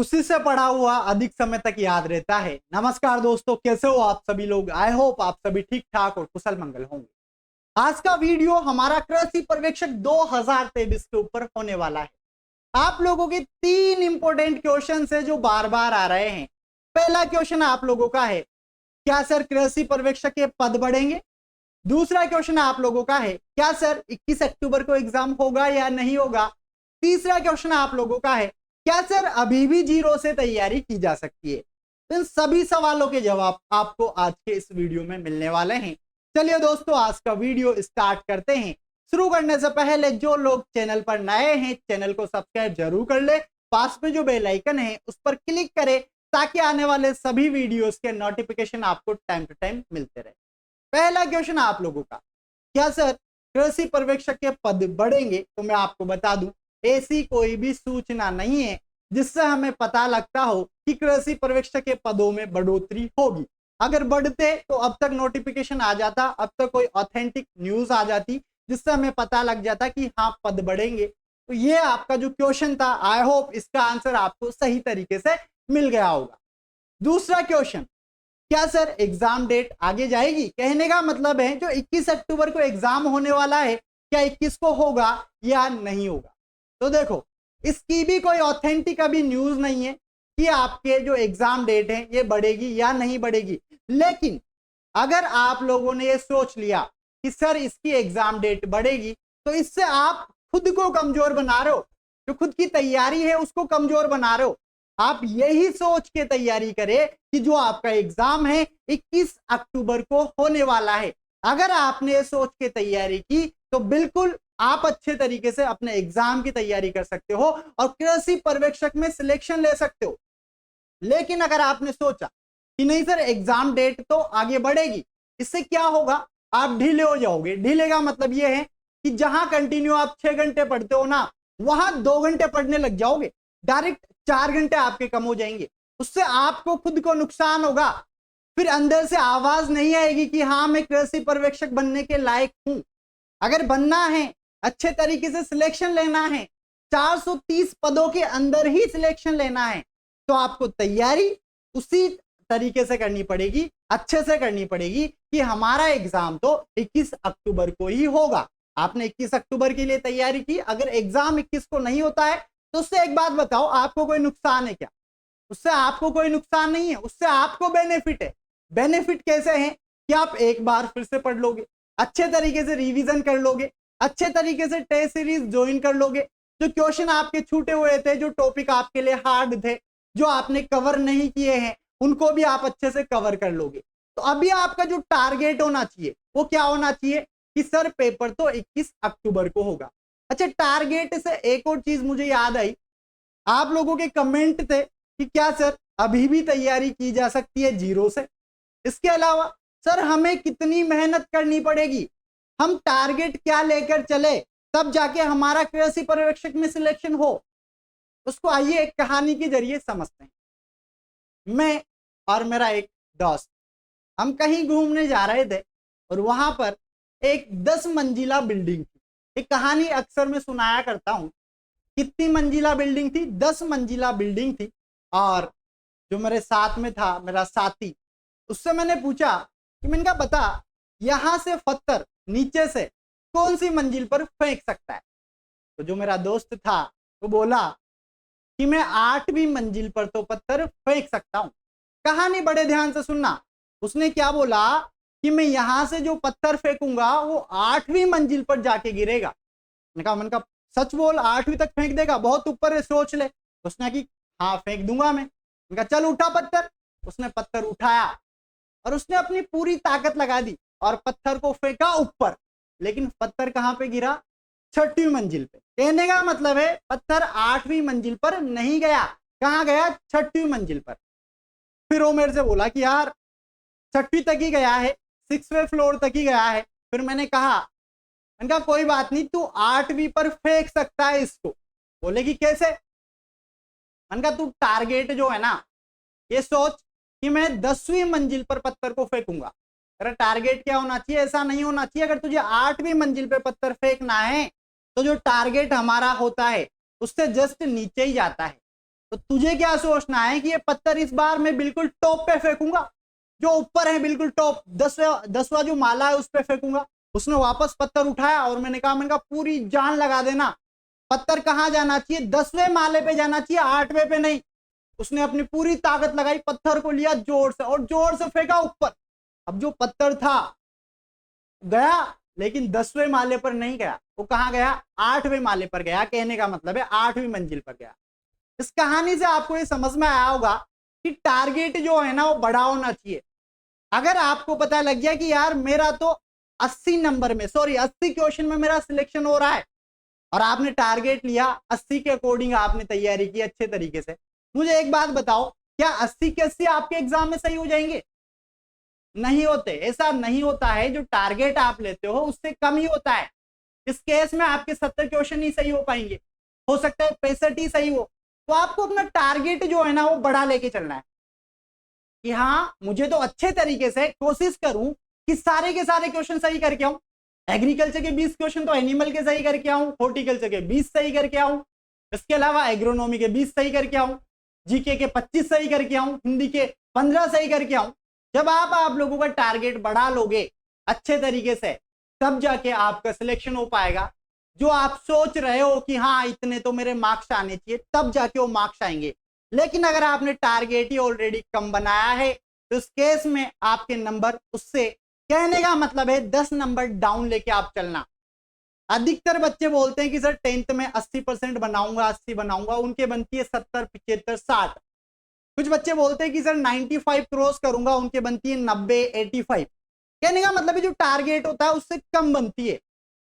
खुशी से पढ़ा हुआ अधिक समय तक याद रहता है। नमस्कार दोस्तों, कैसे हो आप सभी लोग। आई होप आप सभी ठीक ठाक और कुशल मंगल होंगे। आज का वीडियो हमारा कृषि पर्यवेक्षक 2023 के ऊपर होने वाला है। आप लोगों के 3 इंपॉर्टेंट क्वेश्चन है जो बार बार आ रहे हैं। पहला क्वेश्चन आप लोगों का है, क्या सर कृषि पर्यवेक्षक के पद बढ़ेंगे। दूसरा क्वेश्चन आप लोगों का है, क्या सर 21 अक्टूबर को एग्जाम होगा या नहीं होगा। तीसरा क्वेश्चन आप लोगों का है, क्या सर अभी भी जीरो से तैयारी की जा सकती है। इन सभी सवालों के जवाब आपको आज के इस वीडियो में मिलने वाले हैं। चलिए दोस्तों, आज का वीडियो स्टार्ट करते हैं। शुरू करने से पहले जो लोग चैनल पर नए हैं, चैनल को सब्सक्राइब जरूर कर ले। पास में जो बेल आइकन है उस पर क्लिक करें ताकि आने वाले सभी वीडियोस के नोटिफिकेशन आपको टाइम टू टाइम मिलते रहे। पहला क्वेश्चन आप लोगों का, क्या सर कृषि पर्यवेक्षक के पद बढ़ेंगे। तो मैं आपको बता दूं, ऐसी कोई भी सूचना नहीं है जिससे हमें पता लगता हो कि कृषि पर्यवेक्षक के पदों में बढ़ोतरी होगी। अगर बढ़ते तो अब तक नोटिफिकेशन आ जाता, अब तक कोई ऑथेंटिक न्यूज आ जाती जिससे हमें पता लग जाता कि हाँ पद बढ़ेंगे। तो ये आपका जो क्वेश्चन था, आई होप इसका आंसर आपको सही तरीके से मिल गया होगा। दूसरा क्वेश्चन, क्या सर एग्जाम डेट आगे जाएगी। कहने का मतलब है जो 21 अक्टूबर को एग्जाम होने वाला है, क्या 21 को होगा या नहीं होगा। तो देखो, इसकी भी कोई ऑथेंटिक अभी न्यूज नहीं है कि आपके जो एग्जाम डेट है ये बढ़ेगी या नहीं बढ़ेगी। लेकिन अगर आप लोगों ने ये सोच लिया कि सर इसकी एग्जाम डेट बढ़ेगी, तो इससे आप खुद को कमजोर बना रहे हो, जो खुद की तैयारी है उसको कमजोर बना रहे हो। आप यही सोच के तैयारी करें कि जो आपका एग्जाम है 21 अक्टूबर को होने वाला है। अगर आपने सोच के तैयारी की तो बिल्कुल आप अच्छे तरीके से अपने एग्जाम की तैयारी कर सकते हो और कृषि पर्यवेक्षक में सिलेक्शन ले सकते हो। लेकिन अगर आपने सोचा कि नहीं सर एग्जाम डेट तो आगे बढ़ेगी, इससे क्या होगा, आप ढीले हो जाओगे। ढीले का मतलब यह है कि जहां कंटिन्यू आप 6 घंटे पढ़ते हो ना, वहां 2 घंटे पढ़ने लग जाओगे, डायरेक्ट 4 घंटे आपके कम हो जाएंगे। उससे आपको खुद को नुकसान होगा। फिर अंदर से आवाज नहीं आएगी कि हाँ मैं कृषि पर्यवेक्षक बनने के लायक हूं। अगर बनना है, अच्छे तरीके से सिलेक्शन लेना है, 430 पदों के अंदर ही सिलेक्शन लेना है, तो आपको तैयारी उसी तरीके से करनी पड़ेगी, अच्छे से करनी पड़ेगी कि हमारा एग्जाम तो 21 अक्टूबर को ही होगा। आपने 21 अक्टूबर के लिए तैयारी की, अगर एग्जाम 21 को नहीं होता है तो उससे एक बात बताओ, आपको कोई नुकसान है क्या। उससे आपको कोई नुकसान नहीं है, उससे आपको बेनिफिट है। बेनिफिट कैसे है कि आप एक बार फिर से पढ़ लोगे, अच्छे तरीके से रिवीजन कर लोगे, अच्छे तरीके से टेस्ट सीरीज ज्वाइन कर लोगे। जो क्वेश्चन आपके छूटे हुए थे, जो टॉपिक आपके लिए हार्ड थे, जो आपने कवर नहीं किए हैं, उनको भी आप अच्छे से कवर कर लोगे। तो अभी आपका जो टारगेट होना चाहिए वो क्या होना चाहिए कि सर पेपर तो 21 अक्टूबर को होगा। अच्छा, टारगेट से एक और चीज मुझे याद आई, आप लोगों के कमेंट थे कि क्या सर अभी भी तैयारी की जा सकती है जीरो से। इसके अलावा सर हमें कितनी मेहनत करनी पड़ेगी, हम टारगेट क्या लेकर चले तब जाके हमारा कृषि पर्यवेक्षक में सिलेक्शन हो। उसको आइए एक कहानी के जरिए समझते हैं। मैं और मेरा एक दोस्त, हम कहीं घूमने जा रहे थे और वहां पर एक 10 मंजिला बिल्डिंग थी। एक कहानी अक्सर मैं सुनाया करता हूं। कितनी मंजिला बिल्डिंग थी, 10 मंजिला बिल्डिंग थी। और जो मेरे साथ में था मेरा साथी, उससे मैंने पूछा कि मैंने कहा बता, यहां से पत्थर नीचे से कौन सी मंजिल पर फेंक सकता है। तो जो मेरा दोस्त था वो बोला कि मैं 8वीं मंजिल पर तो पत्थर फेंक सकता हूं। कहानी बड़े ध्यान से सुनना। उसने क्या बोला कि मैं यहां से जो पत्थर फेंकूंगा वो 8वीं मंजिल पर जाके गिरेगा। मैंने कहा सच बोल, 8वीं तक फेंक देगा, बहुत ऊपर है, सोच ले। उसने कि हाँ फेंक दूंगा मैं। कहा चल उठा पत्थर। उसने पत्थर उठाया और उसने अपनी पूरी ताकत लगा दी और पत्थर को फेंका ऊपर। लेकिन पत्थर कहां पे गिरा, 6वीं मंजिल पे। कहने का मतलब है पत्थर 8वीं मंजिल पर नहीं गया, कहां गया, 6वीं मंजिल पर। फिर वो मेरे से बोला कि यार 6वीं तक ही गया है, 6वें फ्लोर तक ही गया है। फिर मैंने कहा कोई बात नहीं, तू 8वीं पर फेंक सकता है इसको। बोले कि कैसे। मैंने कहा तू टारगेट जो है ना, ये सोच कि मैं 10वीं मंजिल पर पत्थर को फेंकूंगा। तेरा टारगेट क्या होना चाहिए, ऐसा नहीं होना चाहिए अगर तुझे 8वीं मंजिल पे पत्थर फेंकना है तो जो टारगेट हमारा होता है उससे जस्ट नीचे ही जाता है। तो तुझे क्या सोचना है कि ये पत्थर इस बार मैं बिल्कुल टॉप पे फेंकूंगा, जो ऊपर है बिल्कुल टॉप 10वां जो माला है उस पे फेंकूंगा। उसने वापस पत्थर उठाया और मैंने कहा पूरी जान लगा देना, पत्थर कहां जाना चाहिए, 10वें माले पे जाना चाहिए, 8वें पे नहीं। उसने अपनी पूरी ताकत लगाई, पत्थर को लिया जोर से और जोर से फेंका ऊपर। अब जो पत्थर था गया, लेकिन 10वें माले पर नहीं गया, वो कहां गया, 8वें माले पर गया। कहने का मतलब है 8वीं मंजिल पर गया। इस कहानी से आपको ये समझ में आया होगा कि टारगेट जो है ना वो बड़ा होना चाहिए। अगर आपको पता लग गया कि यार मेरा तो 80 नंबर में, सॉरी 80 क्वेश्चन में मेरा सिलेक्शन हो रहा है, और आपने टारगेट लिया 80 के अकॉर्डिंग आपने तैयारी की अच्छे तरीके से, मुझे एक बात बताओ, क्या 80 के 80 आपके एग्जाम में सही हो जाएंगे? नहीं होते। ऐसा नहीं होता है, जो टारगेट आप लेते हो उससे कम ही होता है। इस केस में आपके 70 क्वेश्चन ही सही हो पाएंगे, हो सकता है 65 ही सही हो। तो आपको अपना टारगेट जो है ना वो बड़ा लेके चलना है कि हाँ मुझे तो अच्छे तरीके से कोशिश करूं कि सारे के सारे क्वेश्चन सही करके आऊं। एग्रीकल्चर के 20 क्वेश्चन तो एनिमल के सही करके आऊं, हॉर्टिकल्चर के 20 सही करके आऊं, इसके अलावा एग्रोनॉमी के 20 सही करके आऊं, जीके के 25 सही करके आऊं, हिंदी के 15 सही करके आऊं। जब आप लोगों का टारगेट बढ़ा लोगे अच्छे तरीके से, तब जाके आपका सिलेक्शन हो पाएगा। जो आप सोच रहे हो कि हाँ इतने तो मेरे मार्क्स आने चाहिए, तब जाके वो मार्क्स आएंगे। लेकिन अगर आपने टारगेट ही ऑलरेडी कम बनाया है, तो इस केस में आपके नंबर उससे, कहने का मतलब है 10 नंबर डाउन लेके आप चलना। अधिकतर बच्चे बोलते हैं कि सर 10th में 80% बनाऊंगा, 80 बनाऊंगा, उनके बनती है 70, 75, 60। कुछ बच्चे बोलते हैं कि सर 95 क्रॉस करूंगा, उनके बनती है 90, 85। कहने का मतलब है जो टारगेट होता है उससे कम बनती है।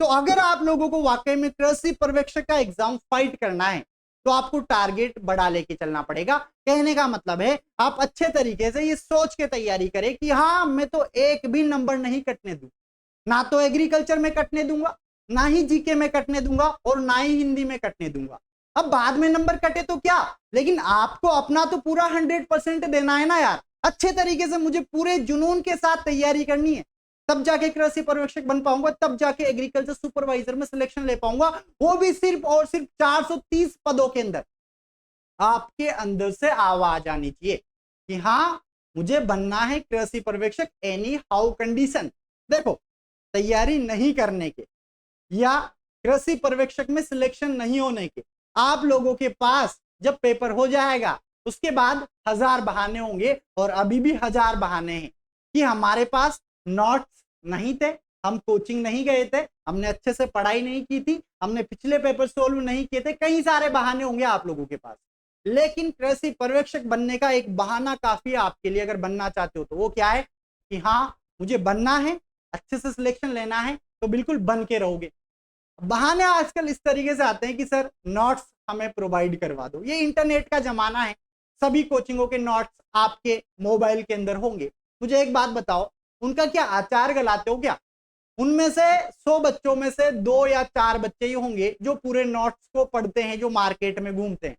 तो अगर आप लोगों को वाकई में कृषि पर्यवेक्षक का एग्जाम फाइट करना है, तो आपको टारगेट बढ़ा लेके चलना पड़ेगा। कहने का मतलब है आप अच्छे तरीके से ये सोच के तैयारी करें कि हाँ मैं तो एक भी नंबर नहीं कटने दूं, ना तो एग्रीकल्चर में कटने दूंगा, ना ही जीके में कटने दूंगा, और ना ही हिंदी में कटने दूंगा। अब बाद में नंबर कटे तो क्या, लेकिन आपको अपना तो पूरा 100% देना है ना यार। अच्छे तरीके से मुझे पूरे जुनून के साथ तैयारी करनी है, तब जाके कृषि पर्यवेक्षक बन पाऊंगा, तब जाके एग्रीकल्चर सुपरवाइजर में सिलेक्शन ले पाऊंगा, वो भी सिर्फ और सिर्फ 430 पदों के अंदर। आपके अंदर से आवाज आनी चाहिए कि हाँ मुझे बनना है कृषि पर्यवेक्षक एनी हाउ कंडीशन। देखो, तैयारी नहीं करने के या कृषि पर्यवेक्षक में सिलेक्शन नहीं होने के आप लोगों के पास जब पेपर हो जाएगा उसके बाद 1000 बहाने होंगे, और अभी भी 1000 बहाने हैं कि हमारे पास नोट्स नहीं थे, हम कोचिंग नहीं गए थे, हमने अच्छे से पढ़ाई नहीं की थी, हमने पिछले पेपर सोल्व नहीं किए थे, कई सारे बहाने होंगे आप लोगों के पास। लेकिन कृषि पर्यवेक्षक बनने का एक बहाना काफी है आपके लिए, अगर बनना चाहते हो तो। वो क्या है कि हाँ मुझे बनना है, अच्छे से सिलेक्शन लेना है, तो बिल्कुल बन के रहोगे। बहाने आजकल इस तरीके से आते हैं कि सर नोट्स हमें प्रोवाइड करवा दो। ये इंटरनेट का जमाना है, सभी कोचिंगों के नोट्स आपके मोबाइल के अंदर होंगे। मुझे एक बात बताओ, उनका क्या आचार गलाते हो क्या? उनमें से 100 बच्चों में से 2 या 4 बच्चे ही होंगे जो पूरे नोट्स को पढ़ते हैं, जो मार्केट में घूमते हैं।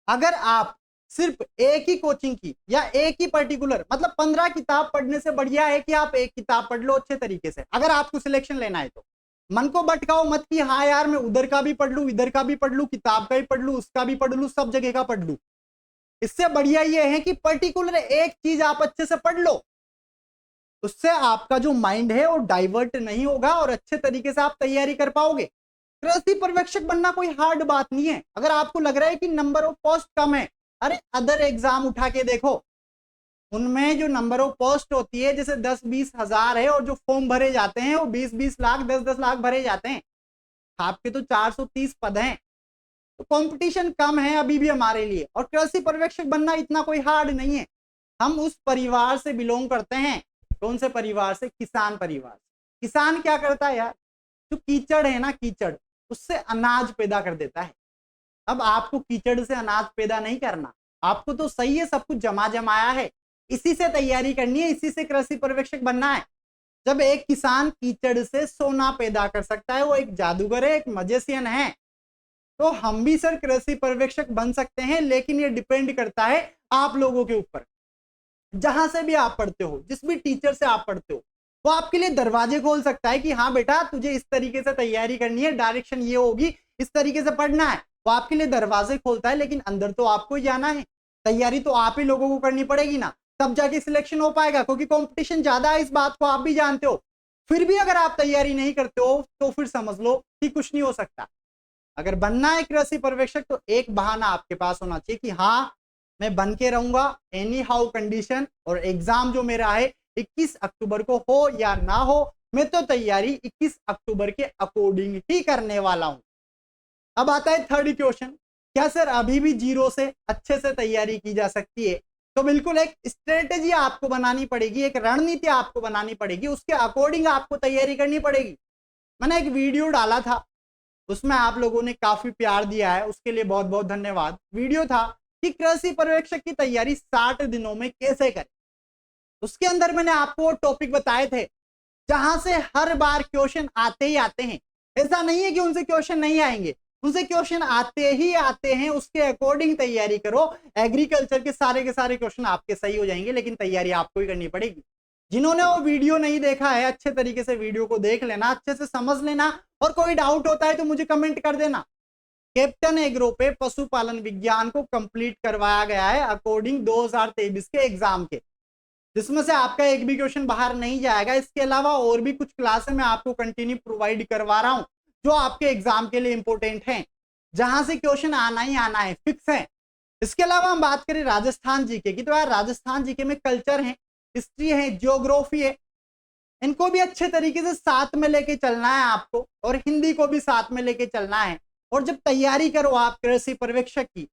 अगर आप सिर्फ एक ही कोचिंग की या एक ही पर्टिकुलर, मतलब 15 किताब पढ़ने से बढ़िया है कि आप एक किताब पढ़ लो अच्छे तरीके से, अगर आपको सिलेक्शन लेना है तो। मन को भटकाओ मत कि हाँ यार मैं उधर का भी पढ़ लूं, इधर का भी पढ़ लूं, किताब का भी पढ़ लूं, उसका भी पढ़ लूं, सब जगह का पढ़ लूं। इससे बढ़िया ये है कि पर्टिकुलर एक चीज आप अच्छे से पढ़ लो, उससे आपका जो माइंड है वो डाइवर्ट नहीं होगा और अच्छे तरीके से आप तैयारी कर पाओगे। कृषि पर्यवेक्षक बनना कोई हार्ड बात नहीं है। अगर आपको लग रहा है कि नंबर ऑफ पोस्ट कम है, अरे अदर एग्जाम उठा के देखो, उनमें जो नंबर ऑफ पोस्ट होती है जैसे 10-20 हजार है, और जो फॉर्म भरे जाते हैं वो 20-20 लाख 10-10 लाख भरे जाते हैं। आपके तो 430 पद हैं, तो कंपटीशन कम है अभी भी हमारे लिए। और कृषि पर्यवेक्षक बनना इतना कोई हार्ड नहीं है। हम उस परिवार से बिलोंग करते हैं, कौन से परिवार से? किसान परिवार। किसान क्या करता है यार, जो कीचड़ है ना, कीचड़ उससे अनाज पैदा कर देता है। अब आपको कीचड़ से अनाज पैदा नहीं करना, आपको तो सही है सब कुछ जमा जमाया है, इसी से तैयारी करनी है, इसी से कृषि पर्यवेक्षक बनना है। जब एक किसान कीचड़ से सोना पैदा कर सकता है, वो एक जादूगर है, एक मजेशियन है, तो हम भी सर कृषि पर्यवेक्षक बन सकते हैं। लेकिन ये डिपेंड करता है आप लोगों के ऊपर। जहां से भी आप पढ़ते हो, जिस भी टीचर से आप पढ़ते हो, वो आपके लिए दरवाजे खोल सकता है कि हाँ बेटा तुझे इस तरीके से तैयारी करनी है, डायरेक्शन ये होगी, इस तरीके से पढ़ना है। वो आपके लिए दरवाजे खोलता है, लेकिन अंदर तो आपको ही जाना है। तैयारी तो आप ही लोगों को करनी पड़ेगी ना, तब जाके सिलेक्शन हो पाएगा, क्योंकि कंपटीशन ज्यादा है, इस बात को आप भी जानते हो। फिर भी अगर आप तैयारी नहीं करते हो तो फिर समझ लो कि कुछ नहीं हो सकता। अगर बनना है कृषि पर्यवेक्षक तो एक बहाना आपके पास होना चाहिए कि हाँ मैं बन के रहूंगा एनी हाउ कंडीशन, और एग्जाम जो मेरा है 21 अक्टूबर को हो या ना हो, मैं तो तैयारी 21 अक्टूबर के अकॉर्डिंग ही करने वाला हूं। अब आता है थर्ड क्वेश्चन, क्या सर अभी भी जीरो से अच्छे से तैयारी की जा सकती है? तो बिल्कुल एक स्ट्रेटेजी आपको बनानी पड़ेगी, एक रणनीति आपको बनानी पड़ेगी, उसके अकॉर्डिंग आपको तैयारी करनी पड़ेगी। मैंने एक वीडियो डाला था, उसमें आप लोगों ने काफी प्यार दिया है, उसके लिए बहुत बहुत धन्यवाद। वीडियो था कि कृषि पर्यवेक्षक की तैयारी 60 दिनों में कैसे करें। उसके अंदर मैंने आपको टॉपिक बताए थे जहां से हर बार क्वेश्चन आते ही आते हैं। ऐसा नहीं है कि उनसे क्वेश्चन नहीं आएंगे, उनसे क्वेश्चन आते ही आते हैं। उसके अकॉर्डिंग तैयारी करो, एग्रीकल्चर के सारे क्वेश्चन आपके सही हो जाएंगे, लेकिन तैयारी आपको ही करनी पड़ेगी। जिन्होंने वो वीडियो नहीं देखा है, अच्छे तरीके से वीडियो को देख लेना, अच्छे से समझ लेना, और कोई डाउट होता है तो मुझे कमेंट कर देना। कैप्टन एग्रो पे पशुपालन विज्ञान को कंप्लीट करवाया गया है अकॉर्डिंग 2023 के एग्जाम के, जिसमें से आपका एक भी क्वेश्चन बाहर नहीं जाएगा। इसके अलावा और भी कुछ क्लासें मैं आपको कंटिन्यू प्रोवाइड करवा रहा हूं जो आपके एग्जाम के लिए इंपॉर्टेंट हैं, जहां से क्वेश्चन आना ही आना है, फिक्स है। इसके अलावा हम बात करें राजस्थान जीके की, तो यार राजस्थान जीके में कल्चर है, हिस्ट्री है, जियोग्राफी है, इनको भी अच्छे तरीके से साथ में लेके चलना है आपको, और हिंदी को भी साथ में लेके चलना है। और जब तैयारी करो आप कृषि पर्यवेक्षक की,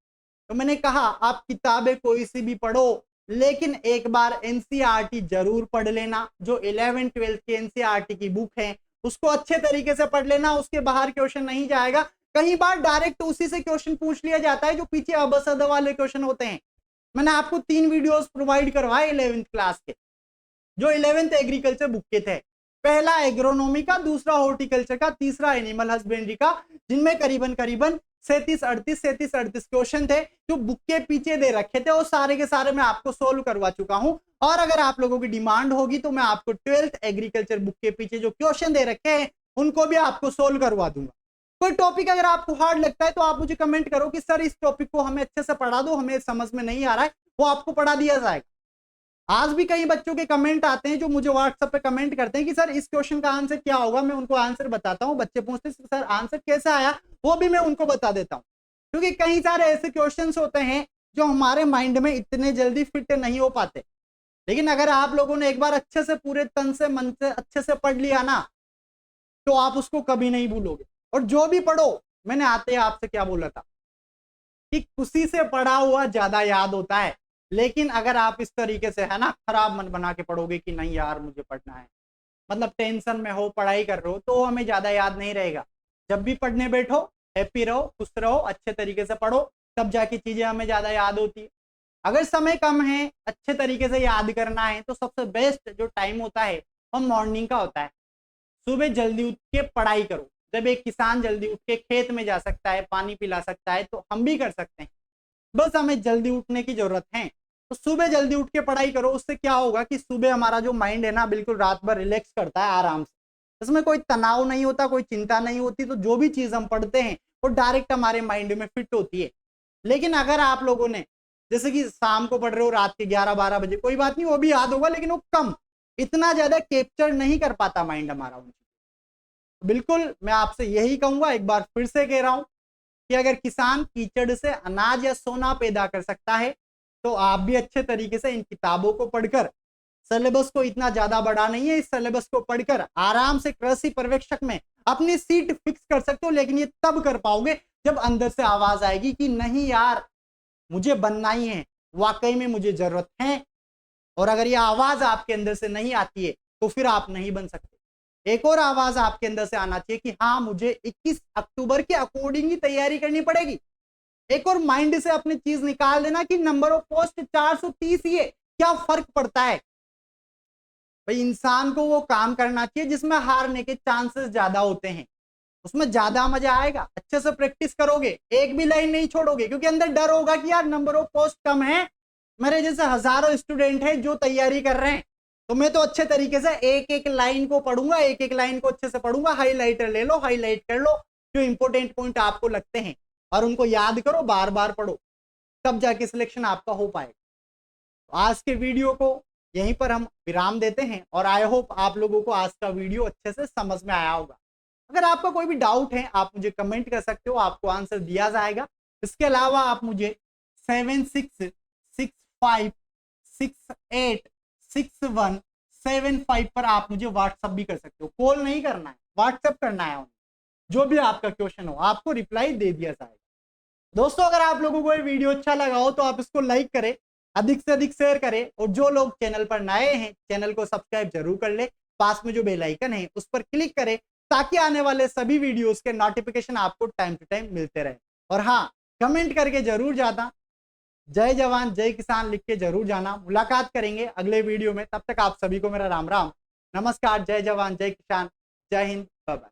तो मैंने कहा आप किताबें कोई सी भी पढ़ो, लेकिन एक बार एनसीईआरटी जरूर पढ़ लेना। जो 11 12 की एनसीईआरटी की बुक है उसको अच्छे तरीके से पढ़ लेना, उसके बाहर क्वेश्चन नहीं जाएगा। कई बार डायरेक्ट उसी से क्वेश्चन पूछ लिया जाता है जो पीछे अबसद वाले क्वेश्चन होते हैं। मैंने आपको 3 वीडियोस प्रोवाइड करवाए 11th क्लास के, जो 11th एग्रीकल्चर बुक के थे। पहला एग्रोनॉमी का, दूसरा हॉर्टिकल्चर का, तीसरा एनिमल हस्बेंड्री का, जिनमें करीबन 37-38 क्वेश्चन थे जो बुक के पीछे दे रखे थे, और सारे के सारे मैं आपको सोल्व करवा चुका हूं। और अगर आप लोगों की डिमांड होगी तो मैं आपको 12th एग्रीकल्चर बुक के पीछे जो क्वेश्चन दे रखे हैं उनको भी आपको सोल्व करवा दूंगा। कोई टॉपिक अगर आपको हार्ड लगता है तो आप मुझे कमेंट करो कि सर इस टॉपिक को हमें अच्छे से पढ़ा दो, हमें समझ में नहीं आ रहा है, वो आपको पढ़ा दिया जाएगा। आज भी कई बच्चों के कमेंट आते हैं जो मुझे व्हाट्सएप पे कमेंट करते हैं कि सर इस क्वेश्चन का आंसर क्या होगा। मैं उनको आंसर बताता हूं, बच्चे पूछते हैं सर आंसर कैसा आया, वो भी मैं उनको बता देता हूं। क्योंकि कई सारे ऐसे क्वेश्चंस होते हैं जो हमारे माइंड में इतने जल्दी फिट नहीं हो पाते, लेकिन अगर आप लोगों ने एक बार अच्छे से पूरे तन से मन से अच्छे से पढ़ लिया ना, तो आप उसको कभी नहीं भूलोगे। और जो भी पढ़ो, मैंने आते आपसे क्या बोला था कि खुशी से पढ़ा हुआ ज्यादा याद होता है। लेकिन अगर आप इस तरीके से है ना खराब मन बना के पढ़ोगे कि नहीं यार मुझे पढ़ना है, मतलब टेंशन में हो, पढ़ाई कर रहे हो, तो हमें ज्यादा याद नहीं रहेगा। जब भी पढ़ने बैठो हैप्पी रहो, खुश रहो, अच्छे तरीके से पढ़ो, तब जाके चीजें हमें ज्यादा याद होती है। अगर समय कम है, अच्छे तरीके से याद करना है, तो सबसे बेस्ट जो टाइम होता है वो मॉर्निंग का होता है। सुबह जल्दी उठ के पढ़ाई करो। जब एक किसान जल्दी उठ के खेत में जा सकता है, पानी पिला सकता है, तो हम भी कर सकते हैं। बस हमें जल्दी उठने की जरूरत है। तो सुबह जल्दी उठ के पढ़ाई करो। उससे क्या होगा कि सुबह हमारा जो माइंड है ना बिल्कुल रात भर रिलैक्स करता है आराम से, इसमें कोई तनाव नहीं होता, कोई चिंता नहीं होती। तो जो भी चीज हम पढ़ते हैं वो डायरेक्ट हमारे माइंड में फिट होती है। लेकिन अगर आप लोगों ने जैसे कि शाम को पढ़ रहे हो रात के 11-12 बजे, कोई बात नहीं, वो भी याद होगा, लेकिन वो कम, इतना ज्यादा कैप्चर नहीं कर पाता माइंड हमारा। बिल्कुल मैं आपसे यही कहूंगा, एक बार फिर से कह रहा हूं कि अगर किसान कीचड़ से अनाज या सोना पैदा कर सकता है, तो आप भी अच्छे तरीके से इन किताबों को पढ़कर, सिलेबस को इतना ज्यादा बड़ा नहीं है, इस सिलेबस को पढ़कर आराम से कृषि पर्यवेक्षक में अपनी सीट फिक्स कर सकते हो। लेकिन ये तब कर पाओगे जब अंदर से आवाज आएगी कि नहीं यार मुझे बनना ही है, वाकई में मुझे जरूरत है। और अगर ये आवाज आपके अंदर से नहीं आती है तो फिर आप नहीं बन सकते। एक और आवाज आपके अंदर से आना चाहिए कि हाँ मुझे 21 अक्टूबर के अकॉर्डिंग ही तैयारी करनी पड़ेगी। एक और माइंड से अपनी चीज निकाल देना कि नंबर ऑफ पोस्ट 430 ही है, क्या फर्क पड़ता है भाई। इंसान को वो काम करना चाहिए जिसमें हारने के चांसेस ज्यादा होते हैं, उसमें ज्यादा मजा आएगा। अच्छे से प्रैक्टिस करोगे, एक भी लाइन नहीं छोड़ोगे, क्योंकि अंदर डर होगा कि यार नंबर ऑफ पोस्ट कम है, मेरे जैसे हजारों स्टूडेंट हैं जो तैयारी कर रहे हैं, तो मैं तो अच्छे तरीके से एक एक लाइन को पढ़ूंगा, एक एक लाइन को अच्छे से पढ़ूंगा। हाईलाइटर ले लो, हाईलाइट कर लो जो इंपॉर्टेंट पॉइंट आपको लगते हैं। और उनको याद करो, बार बार पढ़ो, तब जाके सिलेक्शन आपका हो पाएगा। तो आज के वीडियो को यहीं पर हम विराम देते हैं और आई होप आप लोगों को आज का वीडियो अच्छे से समझ में आया होगा। अगर आपका कोई भी डाउट है आप मुझे कमेंट कर सकते हो, आपको आंसर दिया जाएगा। इसके अलावा आप मुझे 7665686175 पर आप मुझे व्हाट्सअप भी कर सकते हो। कॉल नहीं करना है, व्हाट्सअप करना है। जो भी आपका क्वेश्चन हो आपको रिप्लाई दे दिया जाएगा। दोस्तों अगर आप लोगों को ये वीडियो अच्छा लगा हो तो आप इसको लाइक करें, अधिक से अधिक शेयर करें, और जो लोग चैनल पर नए हैं चैनल को सब्सक्राइब जरूर कर ले। पास में जो बेल आइकन है उस पर क्लिक करें ताकि आने वाले सभी वीडियोस के नोटिफिकेशन आपको टाइम टू टाइम मिलते रहे। और हाँ, कमेंट करके जरूर जाना, जय जवान जय किसान लिख के जरूर जाना। मुलाकात करेंगे अगले वीडियो में, तब तक आप सभी को मेरा राम राम, नमस्कार, जय जवान जय किसान, जय हिंद, बाय बाय।